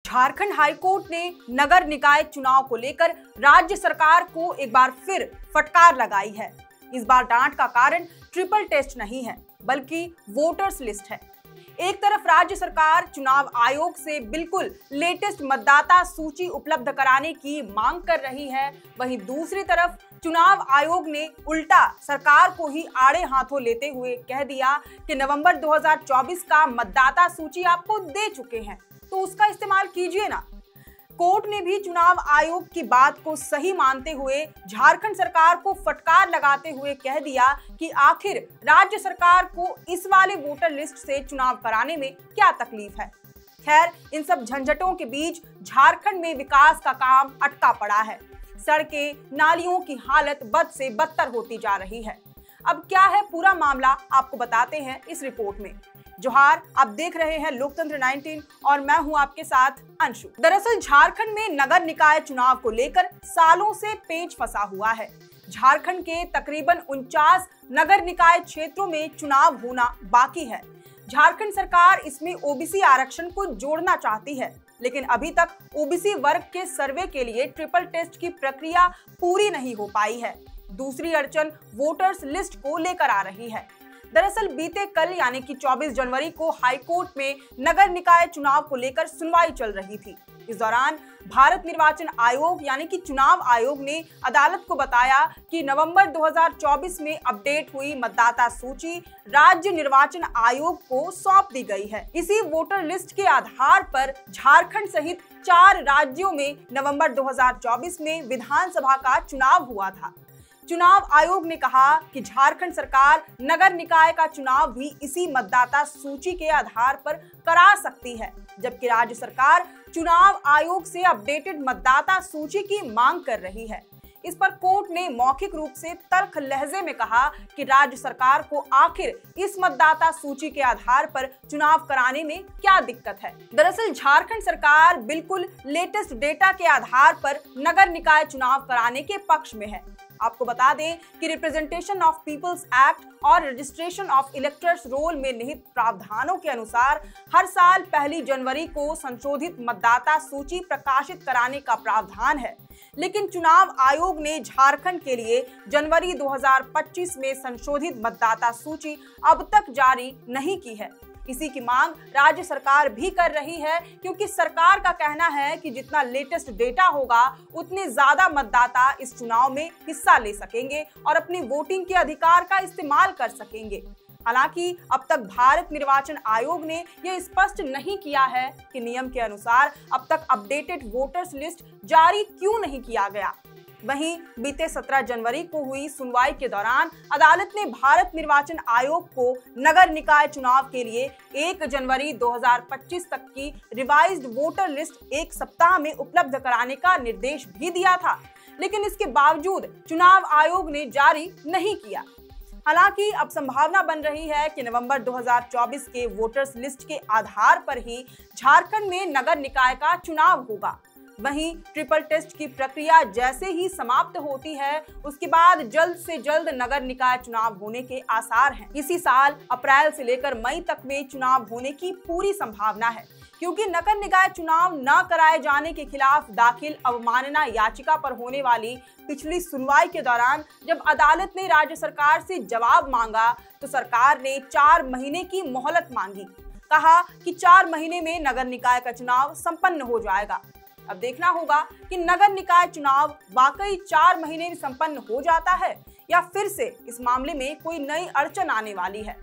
Jharkhand high court ने नगर निकाय चुनाव को लेकर राज्य सरकार को एक बार फिर फटकार लगाई है। इस बार डांट का कारण ट्रिपल टेस्ट नहीं है, बल्कि वोटर्स लिस्ट है। एक तरफ राज्य सरकार चुनाव आयोग से बिल्कुल लेटेस्ट मतदाता सूची उपलब्ध कराने की मांग कर रही है, वहीं दूसरी तरफ चुनाव आयोग ने उल्टा सरकार को ही आड़े हाथों लेते हुए कह दिया कि नवंबर 2024 का मतदाता सूची आपको दे चुके हैं, तो उसका इस्तेमाल कीजिए ना। कोर्ट ने भी चुनाव आयोग की बात को सही मानते हुए झारखंड सरकार को फटकार लगाते हुए कह दिया कि आखिर राज्य सरकार को इस वाले वोटर लिस्ट से चुनाव कराने में क्या तकलीफ है। खैर, इन सब झंझटों के बीच झारखंड में विकास का काम अटका पड़ा है। सड़कें, नालियों की हालत बद से बदतर होती जा रही है। अब क्या है पूरा मामला, आपको बताते हैं इस रिपोर्ट में। जोहार, आप देख रहे हैं लोकतंत्र 19 और मैं हूं आपके साथ अंशु। दरअसल झारखंड में नगर निकाय चुनाव को लेकर सालों से पेच फंसा हुआ है। झारखंड के तकरीबन 49 नगर निकाय क्षेत्रों में चुनाव होना बाकी है। झारखंड सरकार इसमें ओबीसी आरक्षण को जोड़ना चाहती है, लेकिन अभी तक ओबीसी वर्ग के सर्वे के लिए ट्रिपल टेस्ट की प्रक्रिया पूरी नहीं हो पाई है। दूसरी अड़चन वोटर्स लिस्ट को लेकर आ रही है। दरअसल बीते कल यानी कि 24 जनवरी को हाईकोर्ट में नगर निकाय चुनाव को लेकर सुनवाई चल रही थी। इस दौरान भारत निर्वाचन आयोग यानी कि चुनाव आयोग ने अदालत को बताया कि नवंबर 2024 में अपडेट हुई मतदाता सूची राज्य निर्वाचन आयोग को सौंप दी गई है। इसी वोटर लिस्ट के आधार पर झारखंड सहित 4 राज्यों में नवंबर 2024 में विधानसभा का चुनाव हुआ था। चुनाव आयोग ने कहा कि झारखंड सरकार नगर निकाय का चुनाव भी इसी मतदाता सूची के आधार पर करा सकती है, जबकि राज्य सरकार चुनाव आयोग से अपडेटेड मतदाता सूची की मांग कर रही है। इस पर कोर्ट ने मौखिक रूप से तल्ख लहजे में कहा कि राज्य सरकार को आखिर इस मतदाता सूची के आधार पर चुनाव कराने में क्या दिक्कत है। दरअसल झारखंड सरकार बिल्कुल लेटेस्ट डेटा के आधार पर नगर निकाय चुनाव कराने के पक्ष में है। आपको बता दें कि रिप्रेजेंटेशन ऑफ पीपल्स एक्ट और रजिस्ट्रेशन ऑफ इलेक्टर्स रोल में निहित प्रावधानों के अनुसार हर साल 1 जनवरी को संशोधित मतदाता सूची प्रकाशित कराने का प्रावधान है, लेकिन चुनाव आयोग ने झारखंड के लिए जनवरी 2025 में संशोधित मतदाता सूची अब तक जारी नहीं की है। इसी की मांग राज्य सरकार भी कर रही है, क्योंकि सरकार का कहना है कि जितना लेटेस्ट डेटा होगा उतने ज्यादा मतदाता इस चुनाव में हिस्सा ले सकेंगे और अपने वोटिंग के अधिकार का इस्तेमाल कर सकेंगे। हालांकि अब तक भारत निर्वाचन आयोग ने यह स्पष्ट नहीं किया है कि नियम के अनुसार अब तक अपडेटेड वोटर्स लिस्ट जारी क्यों नहीं किया गया। वहीं बीते 17 जनवरी को हुई सुनवाई के दौरान अदालत ने भारत निर्वाचन आयोग को नगर निकाय चुनाव के लिए 1 जनवरी 2025 तक की रिवाइज्ड वोटर लिस्ट 1 सप्ताह में उपलब्ध कराने का निर्देश भी दिया था, लेकिन इसके बावजूद चुनाव आयोग ने जारी नहीं किया। हालांकि अब संभावना बन रही है कि नवंबर 2024 के वोटर्स लिस्ट के आधार पर ही झारखंड में नगर निकाय का चुनाव होगा। वहीं ट्रिपल टेस्ट की प्रक्रिया जैसे ही समाप्त होती है, उसके बाद जल्द से जल्द नगर निकाय चुनाव होने के आसार हैं। इसी साल अप्रैल से लेकर मई तक में चुनाव होने की पूरी संभावना है, क्योंकि नगर निकाय चुनाव न कराए जाने के खिलाफ दाखिल अवमानना याचिका पर होने वाली पिछली सुनवाई के दौरान जब अदालत ने राज्य सरकार से जवाब मांगा, तो सरकार ने 4 महीने की मोहलत मांगी। कहा कि 4 महीने में नगर निकाय का चुनाव संपन्न हो जाएगा। अब देखना होगा कि नगर निकाय चुनाव वाकई 4 महीने में संपन्न हो जाता है या फिर से इस मामले में कोई नई अड़चन आने वाली है।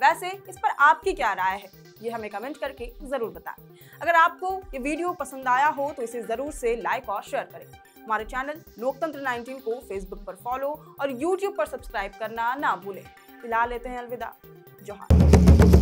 वैसे इस पर आपकी क्या राय है, ये हमें कमेंट करके जरूर बताएं। अगर आपको ये वीडियो पसंद आया हो तो इसे जरूर से लाइक और शेयर करें। हमारे चैनल लोकतंत्र 19 को फेसबुक पर फॉलो और यूट्यूब पर सब्सक्राइब करना ना भूलें। फिलहाल लेते हैं अलविदा। जोहार।